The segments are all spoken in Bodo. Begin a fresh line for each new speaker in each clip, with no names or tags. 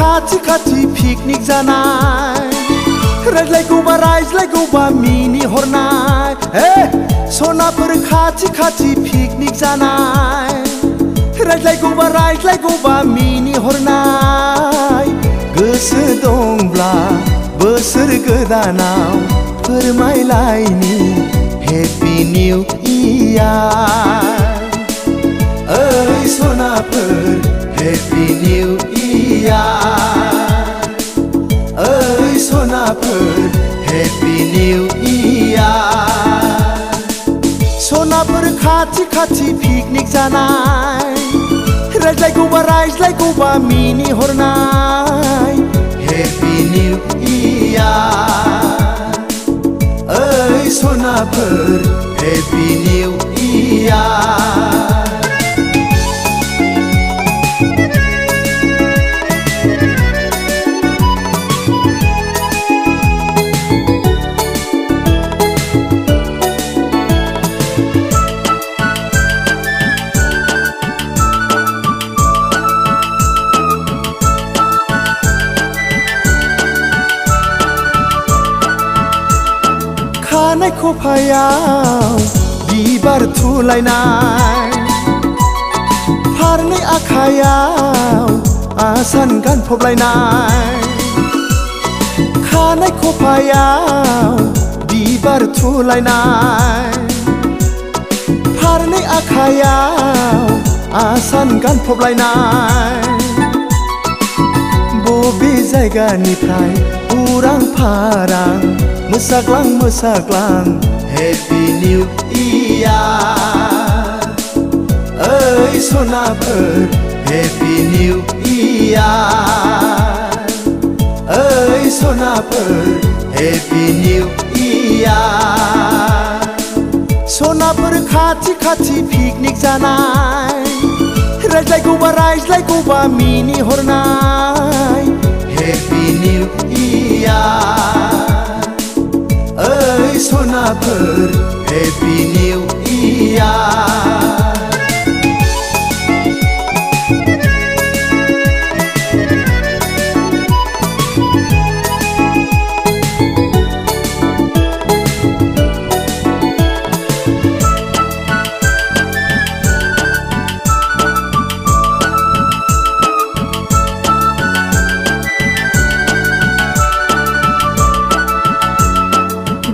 खाथि खाथि पिकनिक जानाय रायज्लायगौबा मिनि हरनाय सनाफोर खाथि खाथि पिकनिक जानाय रायज्लायगौबा मिनि हरनाय गोसो दंब्ला बोसोर गोदानाव फोरमायलायनि हेपि निउ इयार ओइ सनाफोर हेपि निउ इयार ओइ सनाफोर हेपि निउ इयार सनाफोर खाथि खाथि पिकनिक जानाय रायज्लायगौबा मिनि हरनाय हेपि निउ इयार ओइ सनाफोर हेपि निउ इयार खानाय खफायाव बिबार थुलायनाय फारनै आखायाव आसान गानफबलायनाय खानाय खफायाव बिबार थुलायनाय फारनै आखायाव आसान गानफबलायनाय बबे जायगानिफ्राय उरां फारां मोसाग्लां हेपि निउ इयार ओइ सनाफोर हेपि निउ इयार ओइ सनाफोर हेपि निउ इयार सनाफोर खाथि खाथि पिकनिक जानाय रायज्लायगौबा मिनि हरनाय हेपि निउ इयार ओइ सनाफोर हेपि निउ इयार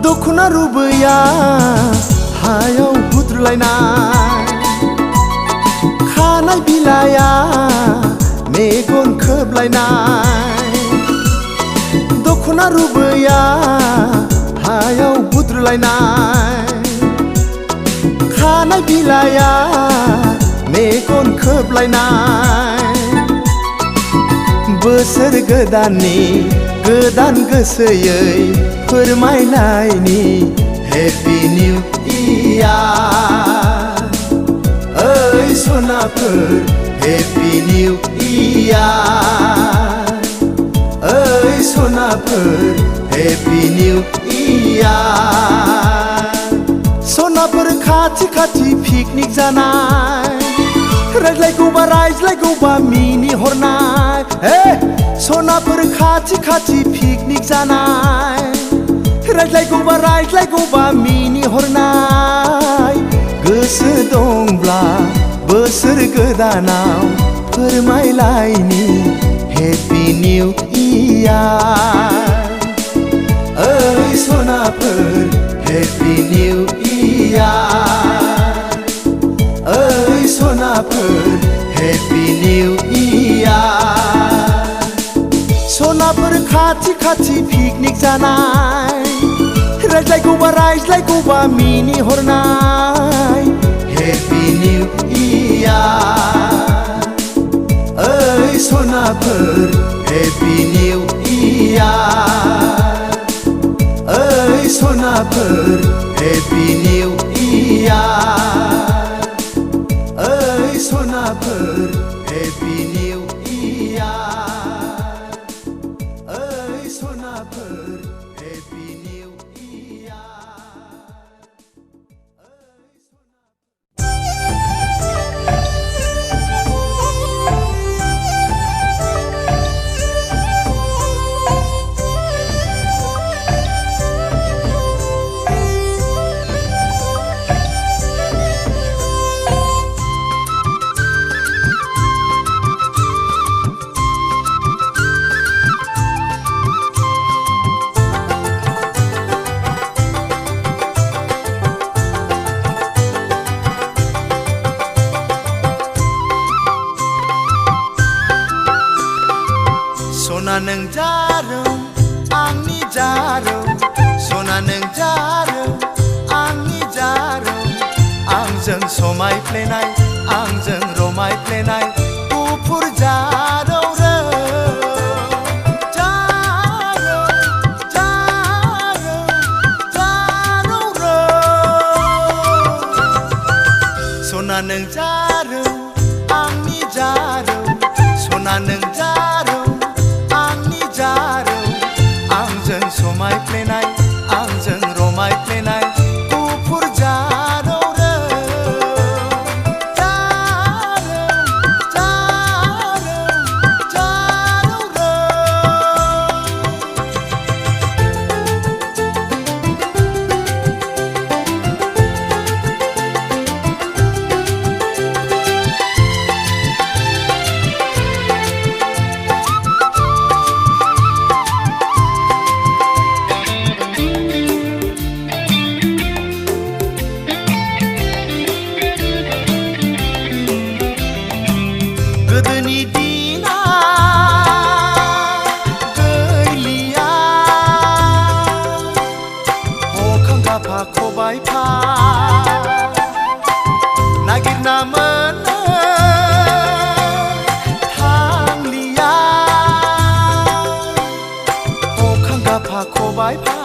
दखना रुबैया हायाव बुद्रुलायनाय खानाय बिलाया मेगन खोबलायनाय दखना रुबैया हायाव बुद्रुलायनाय खानाय बिलाया मेगन खोबलायनाय बोसोर गोदाननि गोदान गोसोयै फोरमायलायनि हेपि निउ इयार ओइ सनाफोर हेपि निउ इयार ओइ सनाफोर हेपि निउ इयार सनाफोर खाथि खाथि पिकनिक जानाय रायज्लायगौबा मिनि हरनाय सनाफोर खाथि खाथि पिकनिक जानाय रायज्लायगौबा मिनि हरनाय गोसो दंब्ला बोसोर गोदानाव फोरमायलायनि हेपि निउ इयार ओइ सनाफोर हेपि निउ इयार ओइ सनाफोर हेपि निउ इयार सनाफोर खाथि खाथि पिकनिक जानाय रायज्लायगौबा मिनि हरनाय हेपि निउ इयार ओइ सनाफोर हेपि निउ इयार ओइ सनाफोर हेपि निउ इयार ओइ सनाफोर हेपि निउ इयार ओइ सनाफोर हेपि निउ इयार। सना नों जारौ आंनि जारौ सना नों जारौ आंनि जारौ आंजों समायफ्लेनाय आंजों रमायफ्लेनाय गुफुर जारौ रौ जारौ जारौ जारौ रौ सना नों जारौ आंनि जारौ सना नों जारौ आंनि जारौ आंजों समायफ्लेनाय आंजों रमायफ्लेनाय गुफुर जारौ रौ जारौ जारौ जारौ रौ गोदोनि दिना गैलिया हखां गाफा खबाइफा नागिरना मोननो थांलिया हखां गाफा खबाइफा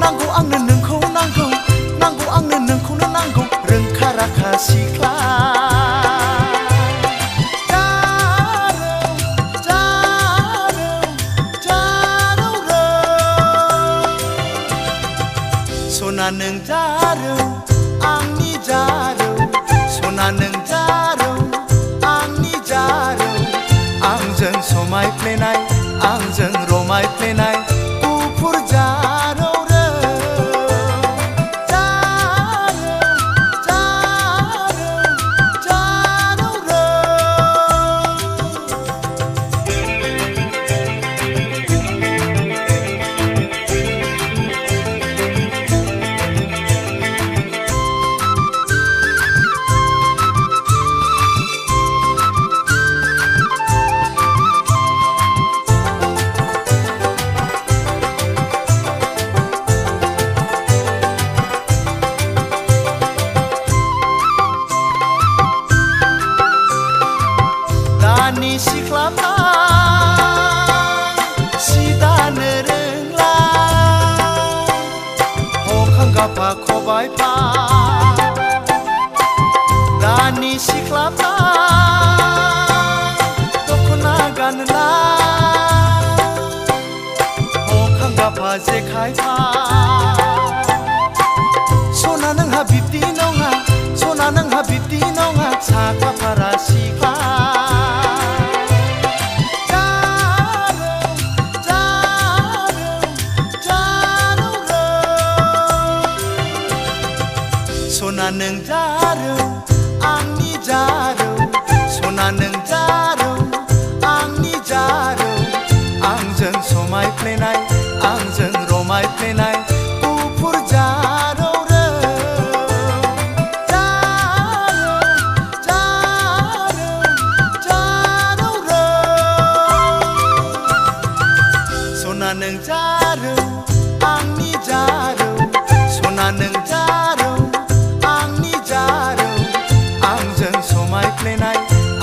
नांगौ आंनो नोंखौ नांगौ नांगौ आंनो नोंखौनो नांगौ रोंखा राखा सिख्ला सना नों जारौ आंनि जारौ सना नों जारौ आंनि जारौ आंजों समायफ्लेनाय आंजों रमायफ्लेनाय गुफुर जारौ रौ जारौ जारौ जारौ रौ दानि सिख्लाफ्रा सि दानो रोंला हखां गाफा खबाइफा दानि सिख्लाफ्रा दख'ना गानला हखां गाफा जेखाइफा सना नोंहा बिब्दि नङा सना नोंहा बिब्दि नङा साखा फारा सिख्ला सना नों जारौ आंनि जारौ सना नों जारौ आंनि जारौ आंजों समायफ्लेनाय आंजों रमायफ्लेनाय गुफुर जारौ रौ जारौ जारौ जारौ रौ सना नों जारौ आंनि जारौ सना नों जारौ आंनि जारौ आंजों समायफ्लेनाय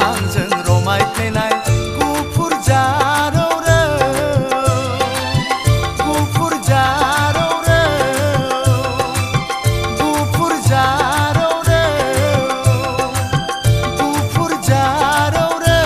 आंजों रमायफ्लेनाय गुफुर जारौ रौ गुफुर जारौ रौ गुफुर जारौ रौ गुफुर जारौ रौ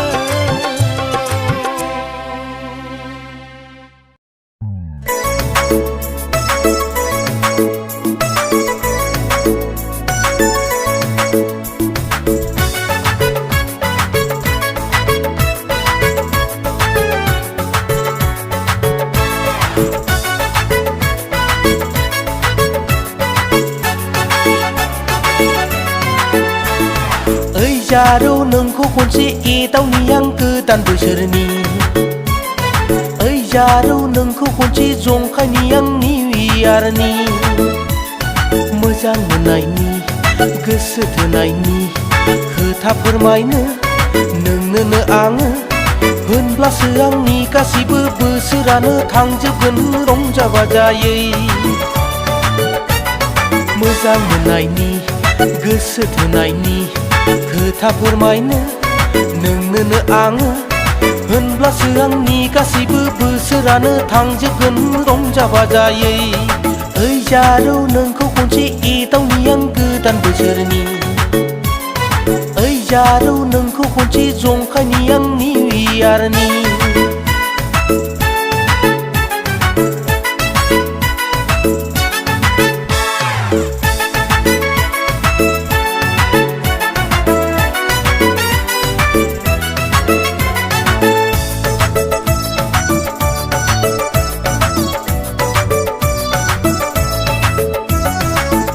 जारौ नोंखौ खनसे एदावनि आं गोदान बोसोरनि ओइ जारौ नोंखौ खनसे जंखायनि आं निउ इयारनि मोजां मोननायनि गोसो थोनायनि खोथा फोरमायनो नोंनोनो आङो होनब्लासो आंनि गासैबो बोसोरानो थांजोबगोन रंजा बाजायै मोजां मोननायनि गोसो थोनायनि खोथा फोरमायनो नोंनोनो आङो होनब्लासो आंनि गासैबो बोसोरानो थांजोबगोन रंजा बाजायै ओइ जारौ नोंखौ खनसे एदावनि आं गोदान बोसोरनि ओइ जारौ नोंखौ खनसे जंखायनि आं निउ इयारनि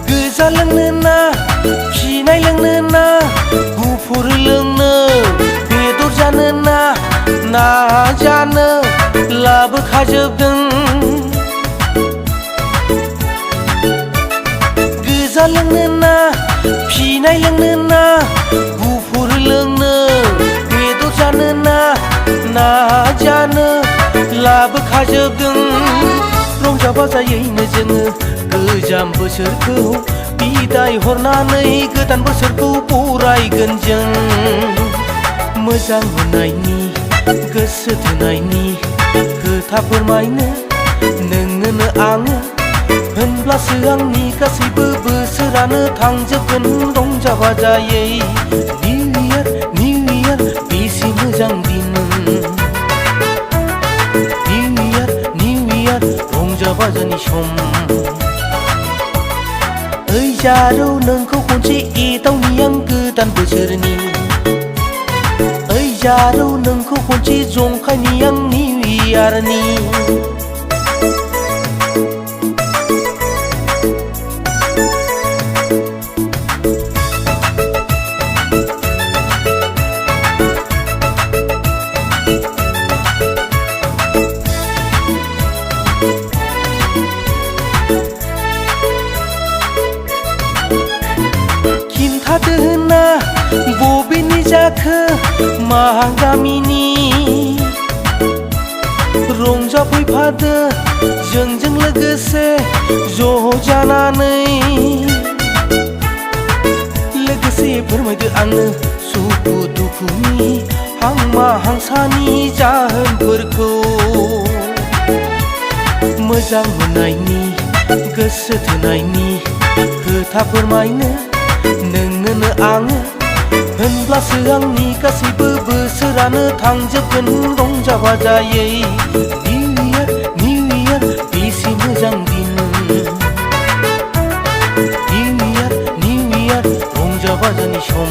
गोजा लोंनो ना फिनाय लोंनो ना गुफुर लोंनो बेदर जानो ना ना जानो लाबोखाजोबदों गोजा लोंनो ना फिनाय लोंनो ना गुफुर लोंनो बेदर जानो ना ना जानो लाबोखाजोबदों रंजा बाजायैनो जोङो गोजाम बोसोरखौ बिदाय हरनानै गोदान बोसोरखौ बरायगोन जों मोजां मोननायनि गोसो थोनायनि खोथा फोरमायनो नोंनोनो आङो होनब्लासो आंनि गासैबो बोसोरानो थांजोबगोन रंजा बाजायै निउ इयार बेसे मोजां दिन निउ इयार रंजा बाजानि सम ओइ जारौ नोंखौ खनसे एदावनि आं गोदान बोसोरनि ओइ जारौ नोंखौ खनसे जंखायनि आं निउ इयारनि खिन्थादोना बबेनि जाखो मा गामिनि रंजाफैफादो जोंजों लोगोसे ज' जानानै लोगोसे फोरमायदो आंनो सुखु दुखुनि हांमा हांसानि जाहोनफोरखौ मोजां मोननायनि गोसो थोनायनि खोथा फोरमायनो नोंनोनो आङो होनब्लासो आंनि गासैबो बोसोरानो थांजोबगोन रंजा बाजायै निउ इयार बेसे मोजां दिन निउ इयार रंजा बाजानि सम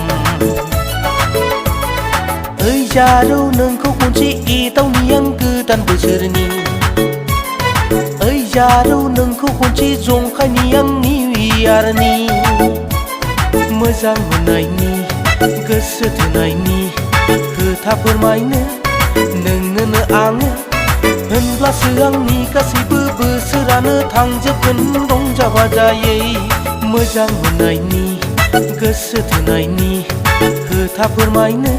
ओइ जारौ नोंखौ खनसे एदावनि आं गोदान बोसोरनि ओइ जारौ नोंखौ खनसे जंखायनि आं निउ इयारनि मोजां मोननायनि गोसो थोनायनि खोथा फोरमायनो नोंनोनो आङो होनब्लासो आंनि गासैबो बोसोरानो थांजोबगोन रंजा बाजायै मोजां मोननायनि गोसो थोनायनि खोथा फोरमायनो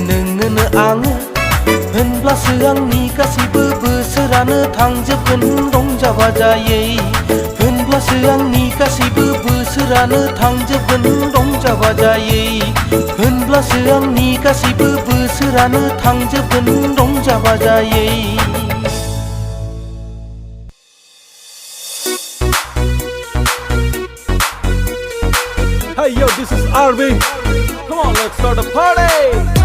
नोंनोनो आङो होनब्लासो आंनि गासैबो बोसोरानो थांजोबगोन रंजा बाजायै होनब्लासो आंनि गासैबो बोसोरानो थांजोबगोन रंजा बाजायै होनब्लासो आंनि गासैबो बोसोरानो थांजोबगोन रंजा बाजायै
Hey yo, this is RV. Come on, let's start a party.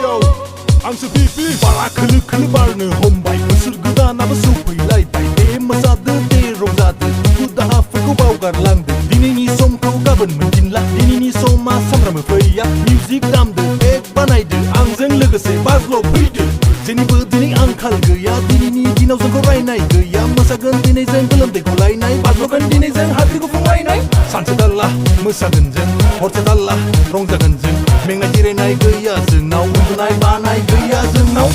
Yo, I'm so pipi. Para kılı barını hombay. Mısır gıdan ama supay lay bay. Masadı de rozatı. Bu daha fıkı bavgar langdı. Dinini som kau गाबोन मोनफिनला दिनैनि समा सामफ्रामबो फैया मिउजिक दामदो एक बानायदो आंजों लोगोसे बाज्ल' फैदो जेनिबो दिनै आंखाल गैया दिनैनि दिनाव जोंखौ रायनाय गैया मोसागोन दिनै जों गोलोमदैखौ लायनाय बाज्ल'गोन दिनै जों हाद्रिखौ फुंलायनाय सानसे थाल्ला मोसागोन जों हरसे थाल्ला रंजागोन जों मेंनाय जिरायनाय गैया जोंनाव उन्दुनाय बानाय गैया जोंनाव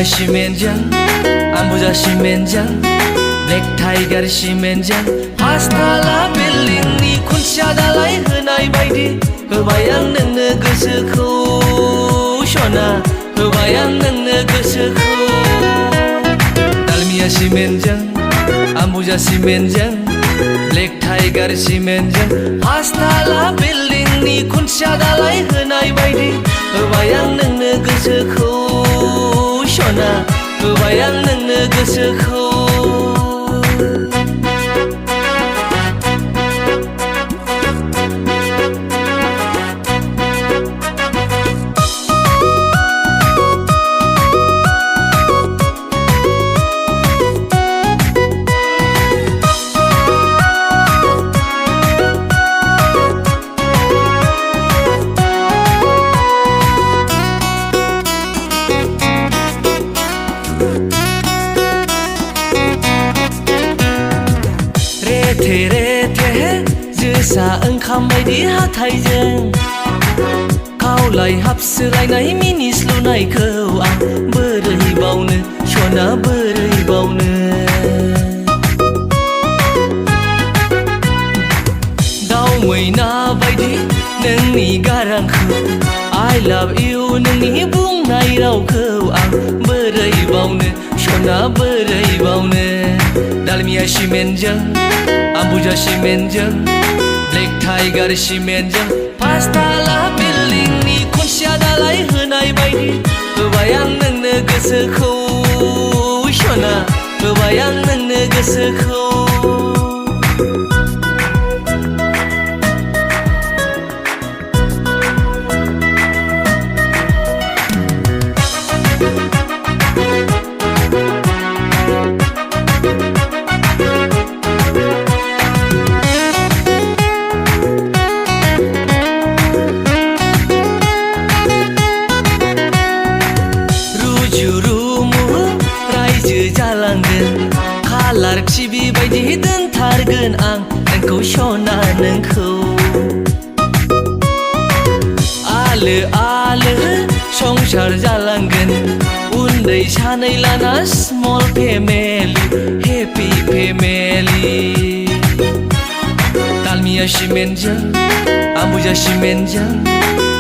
Simenjang, ambuja simenjang, black tiger simenjang, hastala building ni kunci dalai henai baidi, kebayang nengno gosoखौ sona, kebayang nengno gosoखौ. Dalima simenjang, ambuja simenjang, black tiger simenjang, hastala building ni kunci dalai henai baidi, kebayang nengno gosoखौ sona, kebayang nengno gosoखौ. जोसा ओंखाम बायदि हाथायजों खावलाय हाबसोलायनाय मिनिस्लुनायखौ आं बोरै बावनो सना बोरै बावनो। दाउ मैना बायदि नोंनि गारांखौ I love you नोंनि बुंनाय रावखौ आं बोरै बावनो सना बोरै बावनो दालमिया सिमेन्टजों आम्बुजा सिमेन्टजों ब्लेक टाइगार सिमेन्टजों पासताला बिल्डिंनि खुन्थिया दालाय होनाय बायदि होबाय आं नोंनो गोसोखौ सना होबाय आं नोंनो गोसोखौ कालार टिभि बायदि दोनथारगोन आं नोंखौ सना नोंखौ आलो आलो संसार जालांगोन उन्दै सानै लाना small family happy family Dalmia सिमेन्टजों आम्बुजा सिमेन्टजों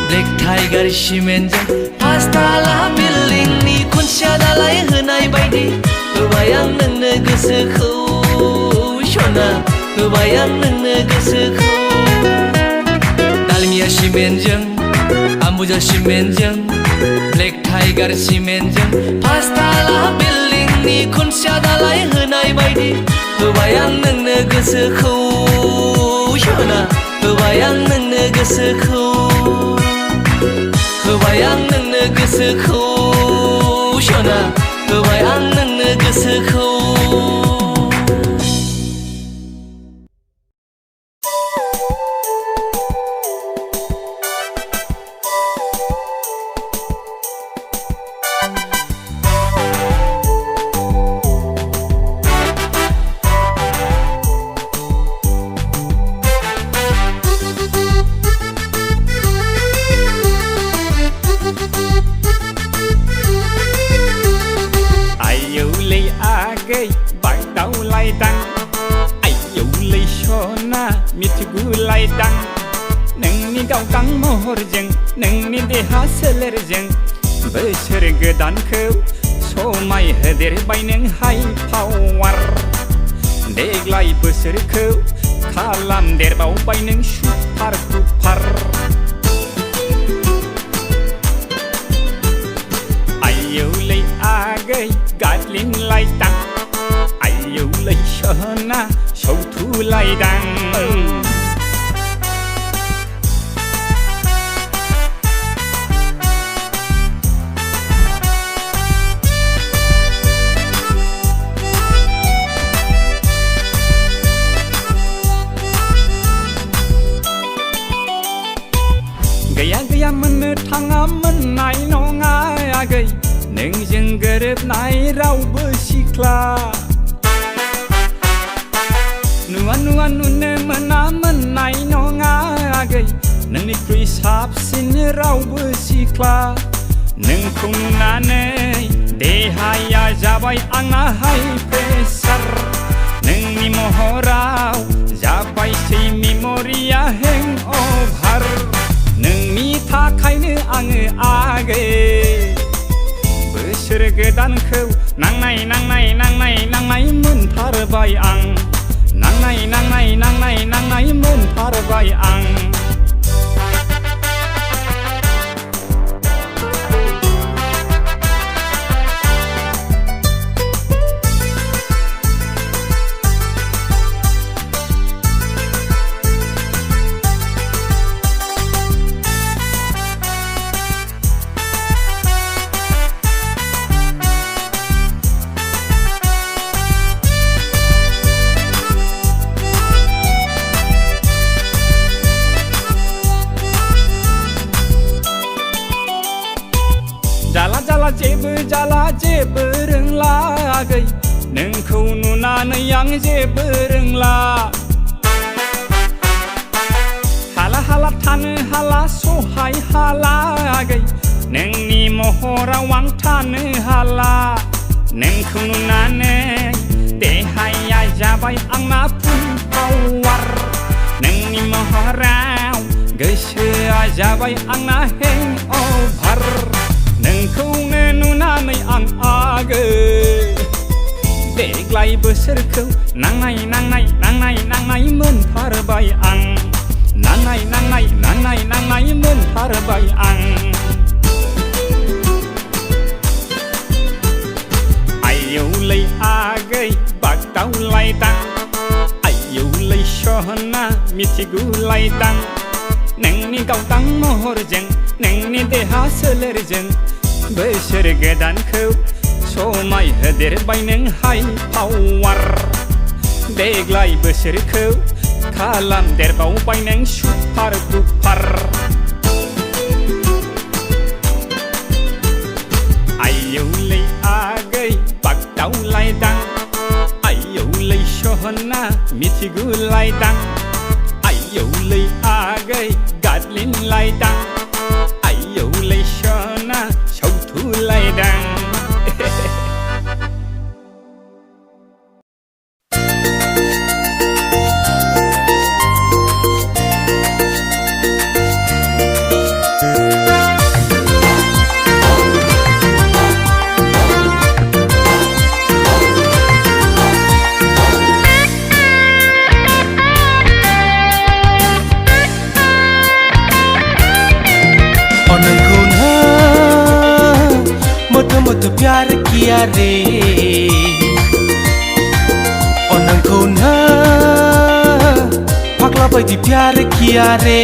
ब्लेक टाइगार सिमेन्टजों पासताला बिल्डिंनि खुन्थिया दालाय होनाय बायदि होबाय आं नोंनो गोसोखौ सना होबाय आं नोंनो गोसोखौ दालमिया सिमेन्टजों आम्बुजा सिमेन्टजों ब्लेक टाइगार सिमेन्टजों पासताला बिल्डिंनि खुन्थिया दालाय होनाय बायदि होबाय आं नोंनो गोसोखौ सना होबाय आं नोंनो गोसोखौ होबाय आं नोंनो गोसोखौ सना होबाय आं नोंनो गोसोखौ
सोलेरजों बोसोर गोदानखौ समाय होदेरबाय नों हाइ पावार देग्लाय बोसोरखौ खालामदेरबावबाय नों सुपार कुपार आयौलै आगै गादलिनलायदां आयौलै सना सौथुलायदां गैया मोननो थाङा मोननाय नङा आगै नोंजों गोरोबनाय रावबो सिख्ला नुवा नुनो मोना मोननाय नङा आगै नोंनिख्रुइ साबसिन रावबो सिख्ला नोंखौ नुनानै देहाया जाबाय आंना हाइ प्रेसार नोंनि महराव जाबायसै मेमरिया हें अभार नोंनि थाखायनो आङो आगै बोसोर गोदानखौ नांनाय नांनाय नांनाय नांनाय मोनथारबाय आं नांनाय नांनाय नांनाय नांनाय मोनथारबाय आं जाला जेबो रोंला आगै नोंखौ नुनानै आं जेबो रोंला हाला हाला थानो हाला सहाय हाला आगै नोंनि महराव आं थानो हाला नोंखौ नुनानै देहाया जाबाय आंना फुल पावार नोंनि महराव जाबाय आंना हेंअभार नोंखौनो नुनानै आं आगो देग्लाय बोसोरखौ नांनाय नांनाय नांनाय नांनाय मोनथारबाय आं नांनाय नांनाय नांनाय नांनाय मोनथारबाय आं आयौलै आगै बागदावलायदां आयौलै सना मिथिगुलायदां नोंनि गावदां महरजों नोंनि देहा सोलेरजों बोसोर गोदानखौ समाय होदेरबाय नों हाइ पावार देग्लाय बोसोरखौ खालामदेरबावबाय नों सुपार डुपार आयौलै आगै बागदावलायदां आयौलै सना मिथिगुलायदां आयौलै आगै गादलिनलायदां आयौलै सना सावथुलायदां
तो प्यार किया रे नोंखौ फाग्ला बायदि प्यार किया रे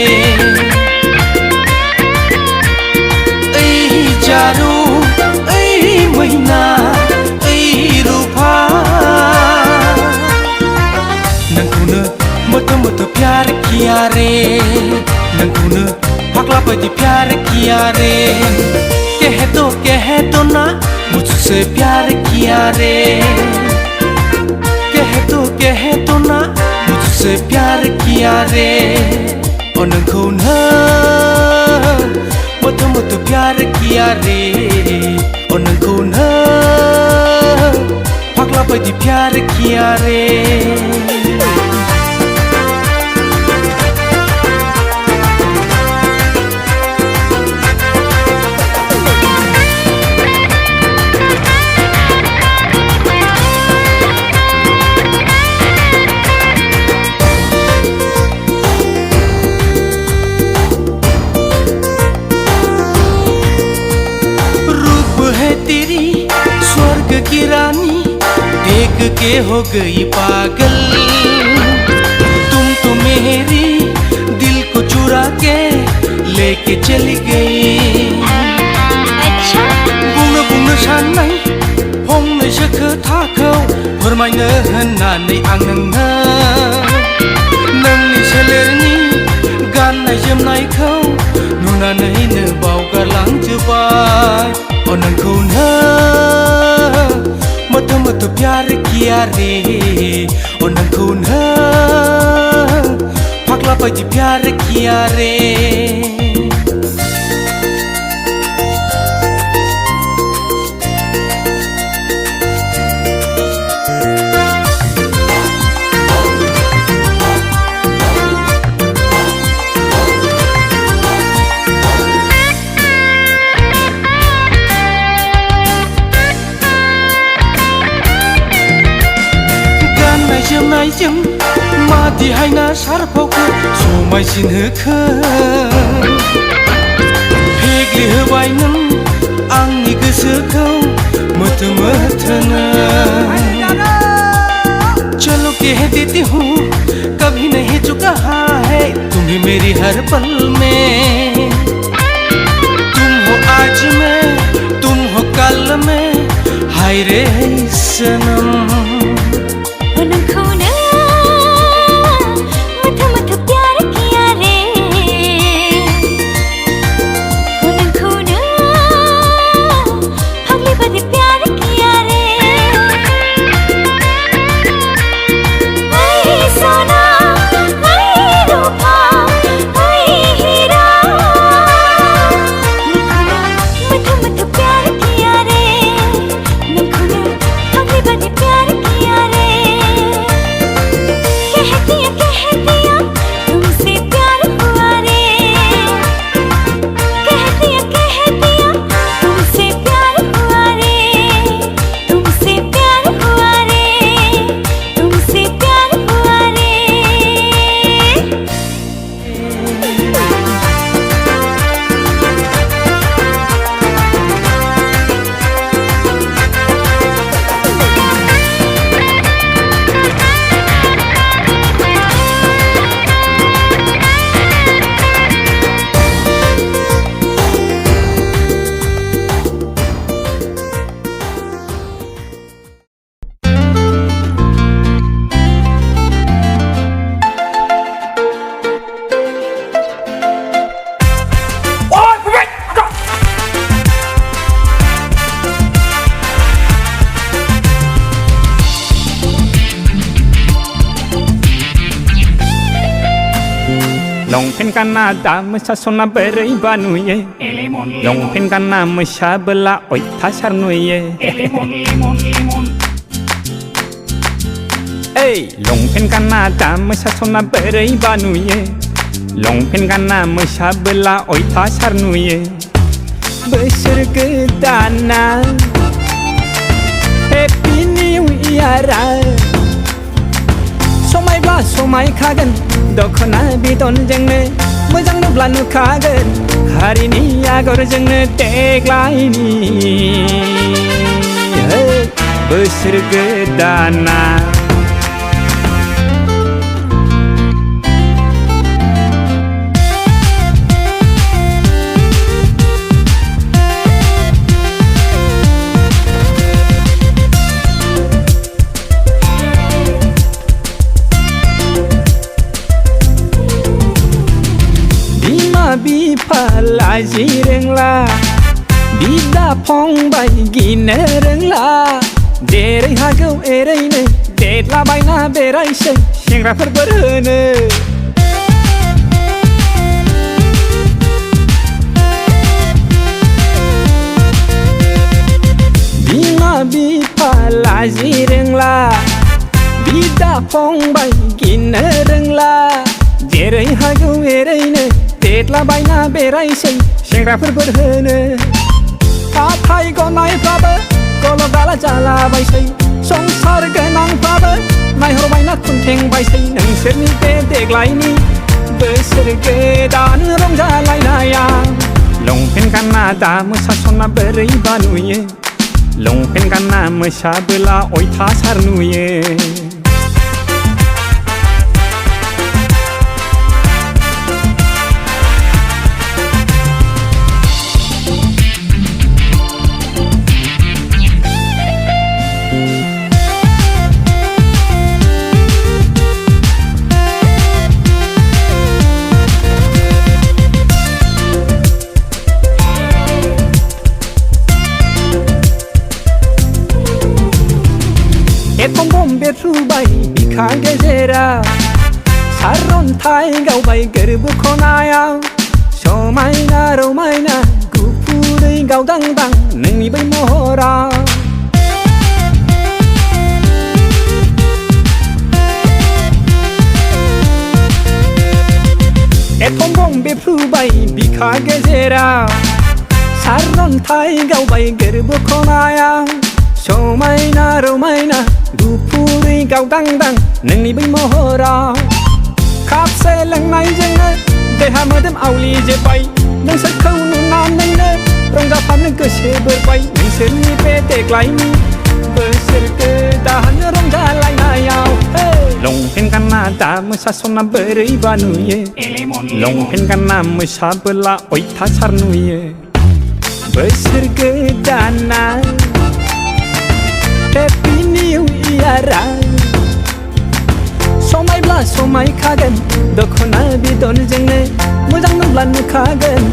ओइ जारु ओइ मैना ओइ रूपा नोंखौनो मोथो प्यार किया रे नोंखौनो फाग्ला बायदि प्यार किया रे कह दो ना मुझसे प्यार किया रे कह दो ना मुझसे प्यार किया रे नोंखौनो मोथो प्यार किया रे नोंखौनो फाग्ला बायदि प्यार किया रे की रानी देख के हो गई पागल तुम तो मेरी दिल को चुरा के लेके चली गई अच्छा बुंनो साननाय फंनैसो खोथाखौ फोरमायनो होननानै आं नोंनि सोलेरनि गाननाय जोमनायखौ नुनानैनो बावगारलांजोबबाय नोंखौनो मोथो प्यार किया रे नोंखौनो फाग्ला बायदि प्यार किया रे जोमनायजों मादिहायना सारफावखौ समायसिन होखो फेग्लिहोबाय नों आंनि गोसोखौ मोथोनो चलो कह देती हूँ कभी नहीं चुका है तुम्हें मेरी हर पल में तुम हो आज में तुम हो कल में हाय रे सनम
longpen kana da masa sona berai banuye longpen kana masa bela oi thasar nuye hey longpen kana da masa sona berai banuye longpen kana masa bela oi thasar nuye bwswrkwo Happy New Year समायब्ला समायखागोन दख'ना बिदनजोंनो मोजां नुब्ला नुखागोन हारिनि आगरजोंनो देग्लायनि बोसोर गोदाना बिफा लाजि रोंला बिदा फंबाय गिनो रोंला जेरै हागौ एरैनो देदलाबायना बेरायसै सेंग्राफोर बोर होनो बिमा बिफा लाजि रोंला बिदा फंबाय गिनो रोंला जेरै हागौ एरैनो देदलाबायना बेरायसै सेंग्राफोर बोर होनो हाथाय गनायफ्राबो गल' गाला जालाबायसै संसार गोनांफ्राबो नायहरबायना खुन्थेंबायसै नोंसोरनि बे देग्लायनि बोसोर गोदान रंजालायनाया लंपेन्ट गानना दा मोसासना बोरैबा नुयो लंपेन्ट गानना मोसाबोला अयथासार नुयो बेथुबाय बिखा गेजेराव सारन्थाय गावबाय गोरबो खनायाव समायना रमायना गुफुरै गावदांदां नोंनि बै महराव एथम बेफ्रुबाय बिखा गेजेराव सारन्थाय गावबाय गोरबो खनायाव समायना रमायना गुफुरै गावदांदां नोंनि बै महराव खापसे लोंनायजोंनो देहा मोदोम आवलिजोब्बाय नोंसोरखौ नुनानैनो रंजाफानो गोसो बोरबाय नोंसोरनि बे देग्लायनि बोसोर गोदान रंजालायनायाव लंपेन्ट गानना दा मोसासना बोरैबा नुयो लंपेन्ट गानना मोसाबोला अयथासार नुयो बोसोर गोदाना Happy New Year समायब्ला समायखागोन दख'ना बिदनजोंनो मोजां नुब्ला नुखागोन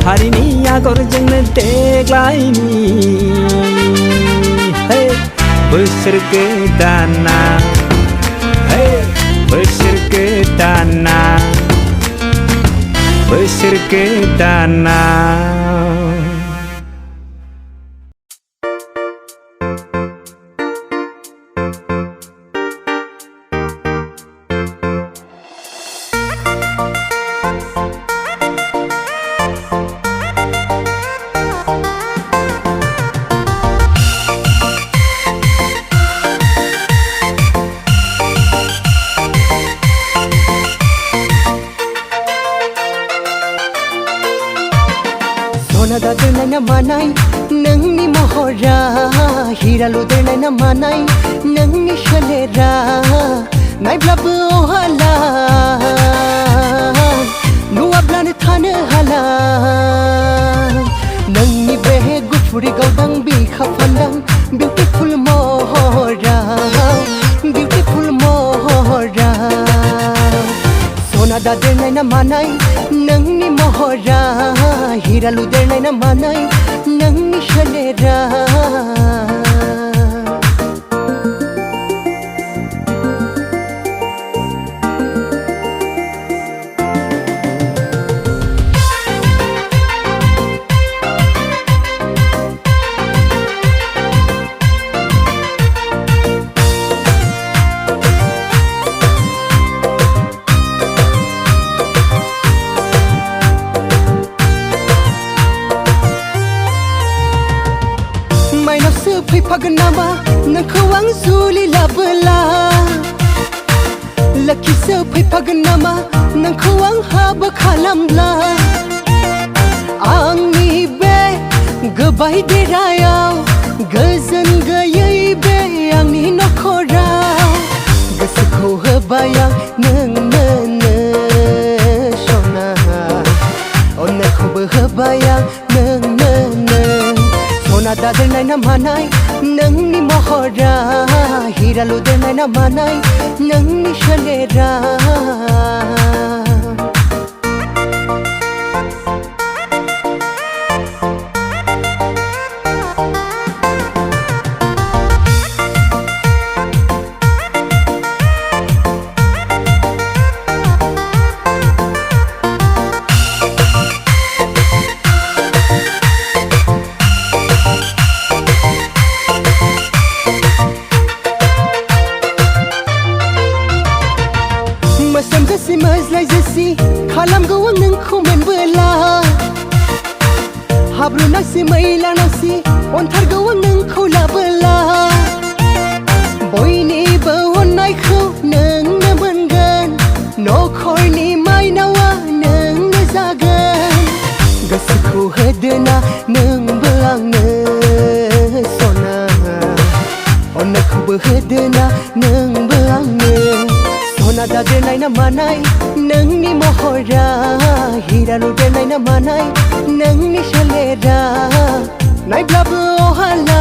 हारिनि आगरजोंनो देग्लायनि बोसोर गोदाना बोसोर गोदाना बोसोर गोदाना
मानाय नोंनि महरा हिराल' देरनाय मानाय नोंनि सोलेरा नायब्लाबो अहाला नुवाब्लानो थानो हाला नोंनि बे गुफुर गावदां बिखा फान्दां बिउटिफुल महरा बिउटिफुल महरा सना दा देरनाय मानाय नोंनि महरा हिराल' देरनाय मानाय नोंनि सोलेरा फैफागोन नामा नोंखौ आं जुलि लाबोला लोखिसो फैफागोन नामा नोंखौ आं हाबा खालामब्ला आंनि बे गोबाय देरायाव गोजोन गैयै बे आंनि नखराव गोसोखौ होबाय आं नोंनो सना अननायखौबो होबाय आं नोंनो सना दादेरनाय ना मानाय नोंनि महरा हिरा लुदेरनाय ना मानाय नोंनि सोलेरा खालामगौ आं नोंखौ मोनबोला हाब्रु नांसि मैला नांसि अनथारगौ आं नोंखौ लाबोला बयनिबो अननायखौ नोंनो मोनगोन नखरनि माइनावा नोंनो जागोन गोसोखौ होदोना नोंबो आंनो सना अननायखौबो होदोना नोंबो आंनो सना दादेरनाय ना मानाय नोंनि महरा हिरा लुदेरनाय ना मानाय नोंनि सोलेरा नायब्लाबो अहाला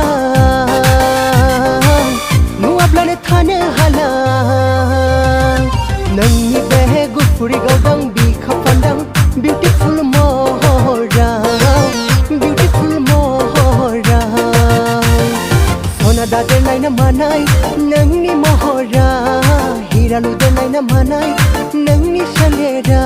नुवाब्लानो थानो हाला नोंनि बे गुफुरि गावदां बिखा फान्दां बिउटिफुल महरा बिउटिफुल महरा सना दादेरनाय ना मानाय नोंनि महरा हिरा लुदेरनाय ना मानाय नोंनि सोलेरा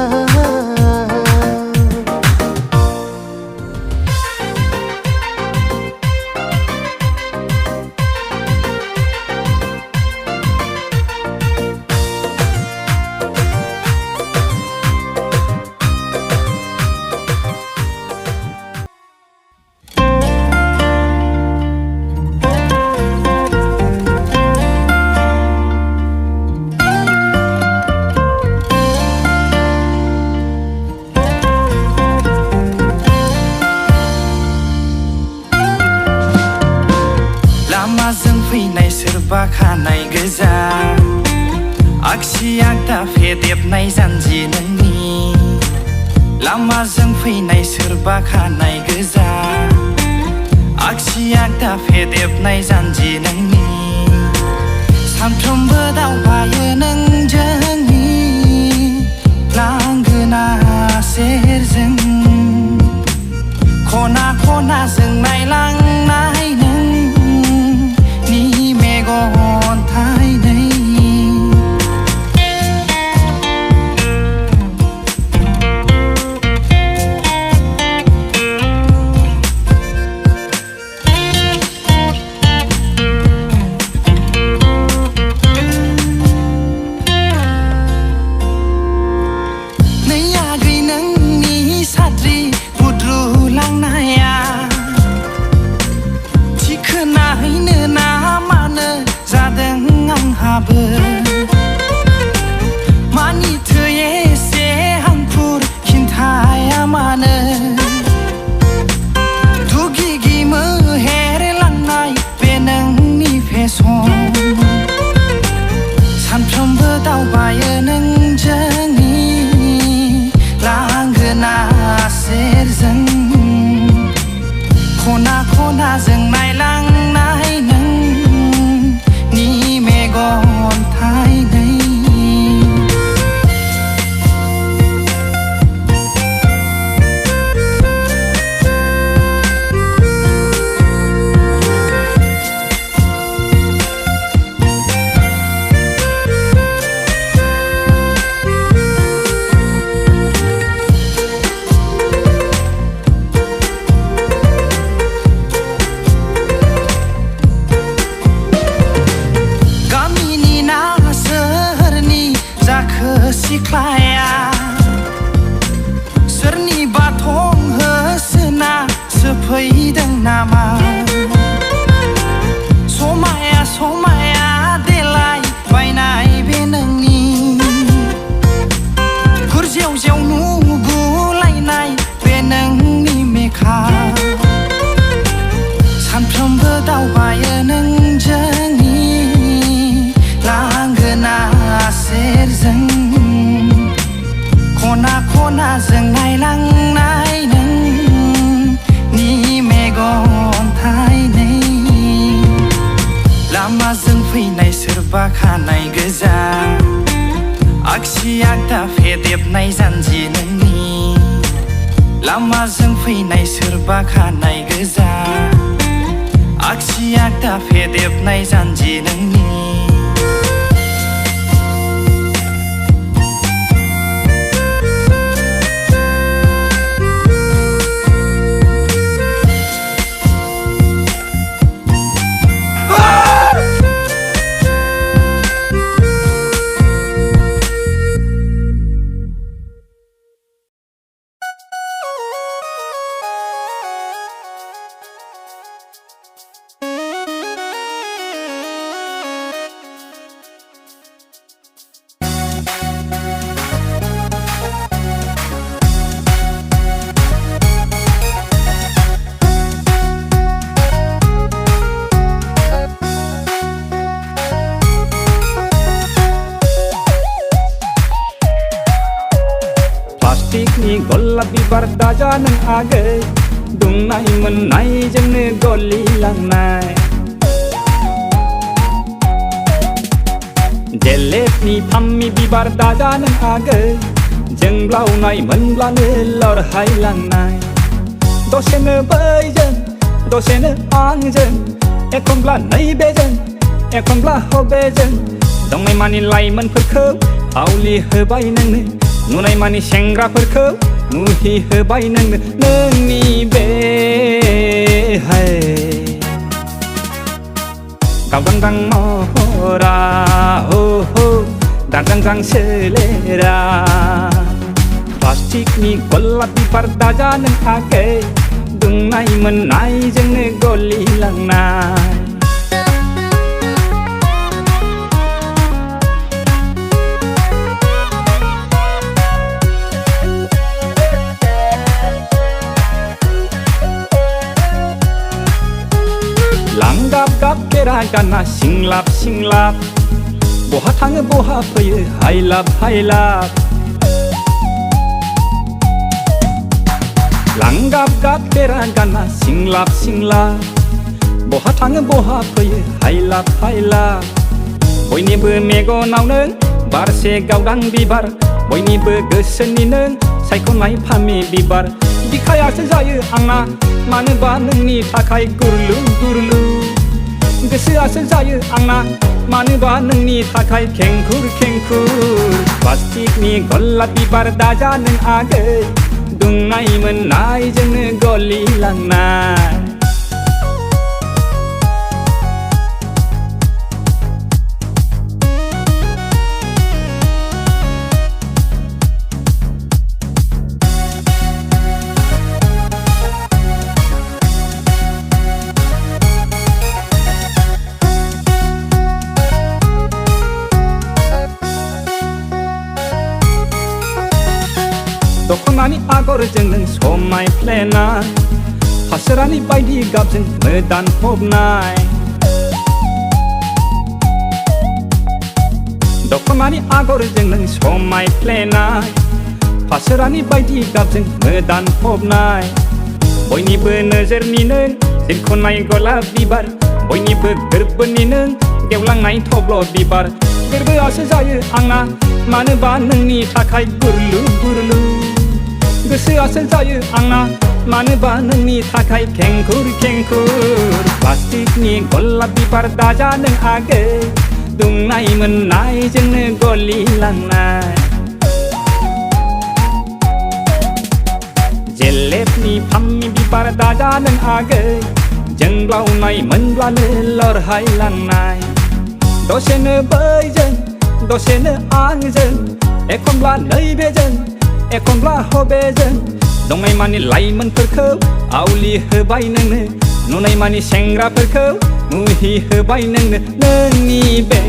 सोरबा खानाय गोजा आगसि आगदा फेदेबनाय जानजि नोंनि लामाजों फैनाय सोरबा खानाय गोजा आगसि आगदा फेदेबनाय जानजि नोंनि सानफ्रोमबो दावबायो नोंजोंनि लांगोना सेरजों खना खनाजों नायलांनाय मेगन थाइनै नै आगै नोंनि साद्रि बुद्रुलांनाया थिखोनाहैनो ना मानो जादों आंहाबो मानिथो एसे हांखुर खिन्थाया मानो दुगिगि मोहेरलांनाय बे नोंनि फेसन सानफ्रोमबो दावबायो नोंजोंनि लांगोना सेरजों खना खनाजों नायलांनाय नोंनि मेगन थाइनै सिख्लाया सोरनिबा थं होसोना सोफैदों नामा आगदा फेदेबनाय जानजि नोंनि लामाजों फैनाय सोरबा खानाय गोजा आगसि आगदा फेदेबनाय जानजि नोंनि
गलाब बिबार दाजा नों आगै दुंनाय मोननायजोंनो गलिलांनाय जेलेबनि फाम्मि बिबार दाजा नों आगै जोंब्लावनाय मोनब्लानो लरहायलांनाय दसेनो बैजों दसेनो आंजों एखनब्ला नैबेजों एखनब्ला हबेजों दंनाय मानि लाइमोनफोरखौ आवलि होबाय नोंनो नुनाय मानि सेंग्राफोरखौ मुहि होबाय नोंनो नोंनि बे गावदांदां महरा हो हो दांदांदां सोलेरा प्लास्टिकनि गलाब बिबार दाजा नों आगै दुंनाय मोननायजोंनो गलिलांनाय लांगाब गाब केरा गाना सिंलाब सिंलाब बहा थाङो बहा फैयो हायलाब हायलाब लांगाब गाब केरा गाना सिंलाब सिंलाब बहा थाङो बहा फैयो हायलाब हायलाब बयनिबो मेगनाव नों बारसे गावदां बिबार बयनिबो गोसोनि नों सायख'नाय फामि बिबार बिखायासो जायो आंना मानोबा नोंनि थाखाय गुरलु गुरलु गोसोआसो जायो आंना मानोबा नोंनि थाखाय खेंखुर खेंखुर प्लास्टिकनि गलाब बिबार दाजा नों आगै दुंनाय मोननायजोंनो गलिलांनाय दखनानि आगरजों नों समायफ्लेनाय फासोरानि बायदि गाबजों मोदान फबनाय दखनानि आगरजों नों समायफ्लेनाय फासोरानि बायदि गाबजों मोदान फबनाय बयनिबो नोजोरनि नों जिरख'नाय गलाब बिबार बयनिबो गोरबोनि नों गेवलांनाय थब्ल' बिबार गोरबोआसो जायो आंना मानोबा नोंनि थाखाय गुरलु गुरलु गोसोआसो जायो आंना मानोबा नोंनि थाखाय खेंखुर खेंखुर प्लास्टिकनि गलाब बिबार दाजा नों आगै दुंनाय मोननायजोंनो गलिलांनाय जेलेबनि फाम्मि बिबार दाजा नों आगै जोंब्लावनाय मोनब्लानो लरहायलांनाय दसेनो बैजों दसेनो आंजों एखनब्ला नैबेजों एखनब्ला हबेजों दंनाय मानि लाइमोनफोरखौ आवलि होबाय नोंनो नुनाय मानि सेंग्राफोरखौ मुहि होबाय नोंनो नोंनि बे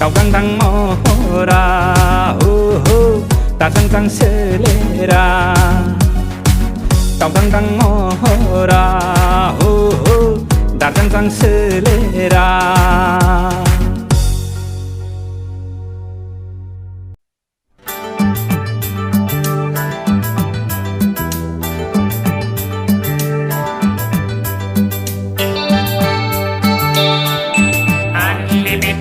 गावदांदां महरा हो हो दाजांजां सोलेरा गावदांदां महरा हो हो दाजांजां सोलेरा
Unlimited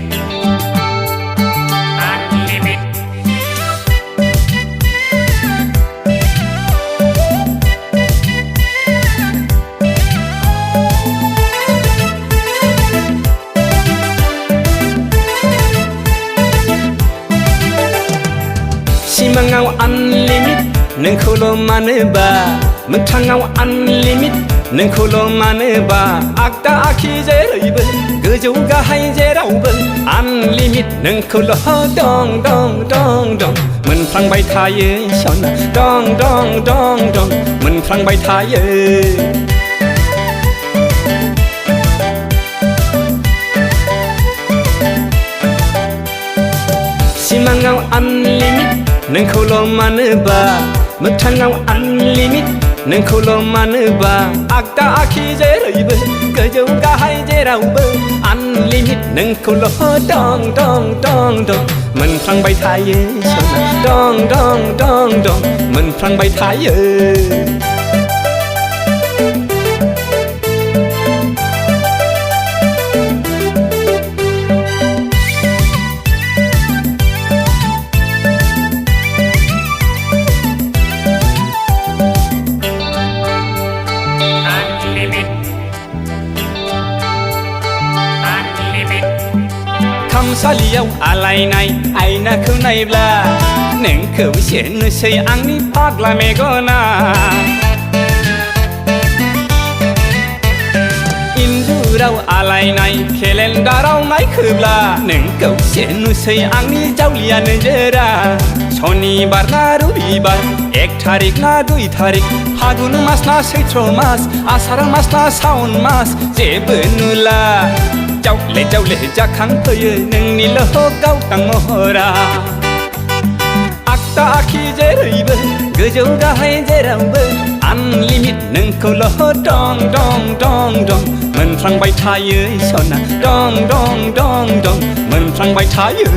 सिमाङाव आनलिमिट नोंखौल' मानोबा मोगथाङाव आनलिमिट नोंखौल' मानोबा आगदा आखि जेरैबो गोजौ गाहाय जेरावबो आनलिमिट नोंखौल' दं दं दं दं मोनफ्लांबाय थायो सना दं दं दं दं मोनफ्लांबाय थायो सिमाङाव आनलिमिट नोंखौल' मानोबा मोगथाङाव आनलिमिट नोंखौल' मानोबा आगदा आखि जेरैबो गोजौ गाहाय जेरावबो आनलिमिट नोंखौल' दं दं दं दं मोनफ्लांबाय थायो सना दं दं दं दं मोनफ्लांबाय थायो खामसालियाव आलायनाय आयनाखौ नायब्ला नोंखौ सेनोसै आंनि फाग्ला मेगना इन्जुराव आलायनाय केलेन्डाराव नायखोब्ला नोंखौ सेनोसै आंनि जावलिया नोजोरा शनिबार ना रबिबार 1 तारिख ना 2 तारिख फागुन मास ना सैत्र मास आसार मास ना सावन मास जेबो नुला जावले जावले जाखांफैयो नोंनिल' गावदां महरा आगदा आखि जेरैबो गोजौ गाहाय जेरावबो आनलिमिट नोंखौल' दं दं दं दं मोनफ्लांबाय थायो सना दं दं दं दं मोनफ्लांबाय थायो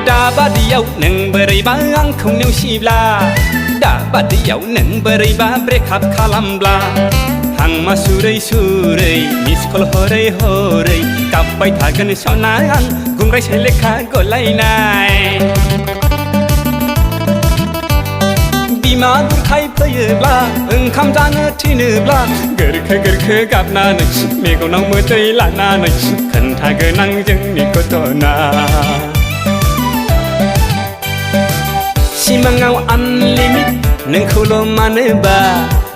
दाबादियाव नों बोरैबा आंखौ नेवसिब्ला दाबादियाव नों बोरैबा ब्रेकआप खालामब्ला हांमा सुरै सुरै मिस कल हरै हरै गाबबाय थागोन सना आं गुंग्रायसै लेखा गलायनाय बिमा बुरखाय फैयोब्ला ओंखाम जानो थिनोब्ला गोरखो गोरखो गाबनानै मेगनाव मोदै लानानै खोन्थागोन आं जोंनि घटना सिमाङाव आनलिमिट नोंखौल' मानोबा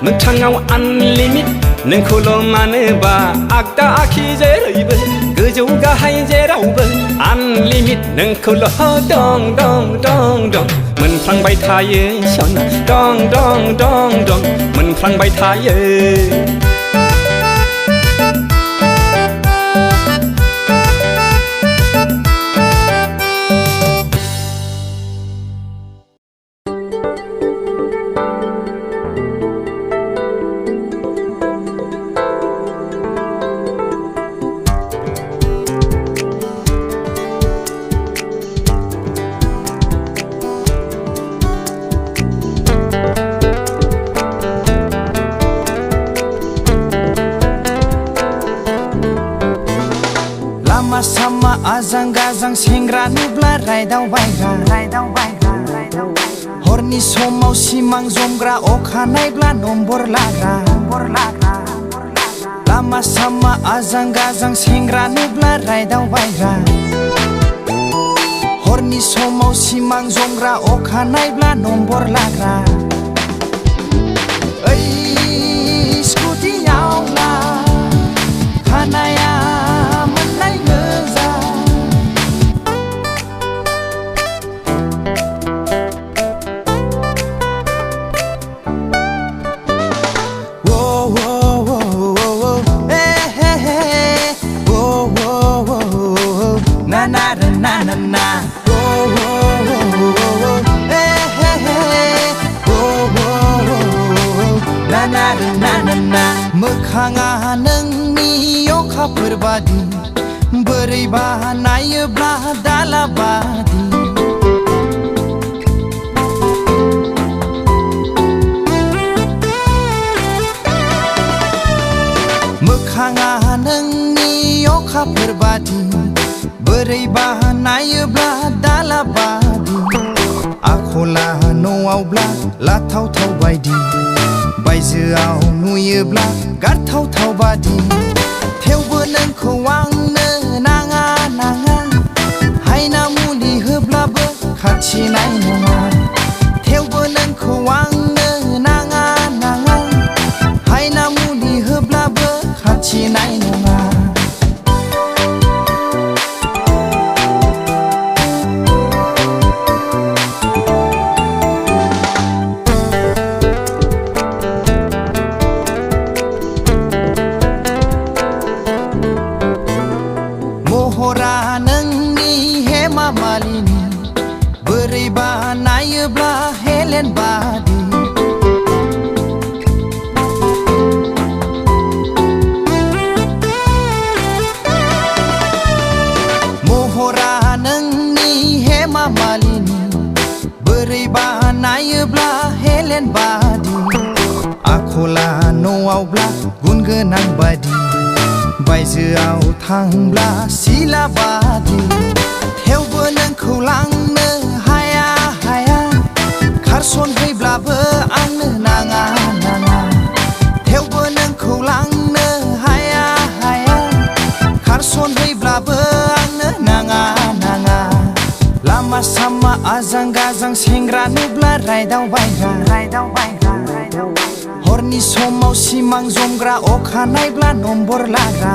मोगथाङाव आनलिमिट नोंखौल' मानोबा आगदा आखि जेरैबो गोजौ गाहाय जेरावबो आनलिमिट नोंखौल' दं दं दं दं मोनफ्लांबाय थायो सना दं दं दं दं मोनफ्लांबाय थायो
Sama azang-gazang सेंग्रा नुब्ला रायदावबायग्रा हरनि समाव सिमां जमग्रा अखा नायब्ला नम्बर लाग्रा लामा सामा आजां-गाजां सेंग्रा नुब्ला रायदावबायग्रा हरनि समाव सिमां जमग्रा अखा नायब्ला नम्बर लाग्रा ओइ स्कुटियावब्ला खानाया मोखाङा नोंनि अखाफोर बादि बोरैबा नायोब्ला दालाबादि बादि बोरै बानायोब्ला दाला बादि आखला न'आवब्ला लाथावथाव बायदि बायजोआव नुयोब्ला गारथावथाव बादि थेवबो नोंखौ आंनो नाङा नाङा हायना मुलि होब्लाबो खाथिनाय नङा थेवबो नोंखौ आंनो नाङा नाङा हायना मुलि होब्लाबो खाथिनाय नङा महरा नोंनि हेमा मालिनि बोरै बानायोब्ला हेलेन बादि महरा नोंनि हेमा मालिनि बोरै बानायोब्ला हेलेन बादि आखला न'आवब्ला गुन गोनां बादि बायजोआव थांब्ला सिला बादि थेवबो नोंखौ लांनो हाया हाया खारसनहैब्लाबो आंनो नाङा नाङा थेवबो नोंखौ लांनो हाया हाया खारसनहैब्लाबो आंनो नाङा नाङा लामा सामा आजां गाजां सेंग्रा नुब्ला रायदावबायग्रा हरनि समाव सिमां जमग्रा अखानायब्ला नम्बर लाग्रा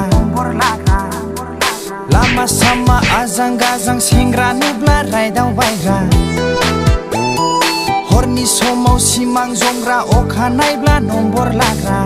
लामा सामा आजां गाजां सेंग्रा नुब्ला रायदावबायग्रा हरनि समाव सिमां जमग्रा अखानायब्ला नम्बर लाग्रा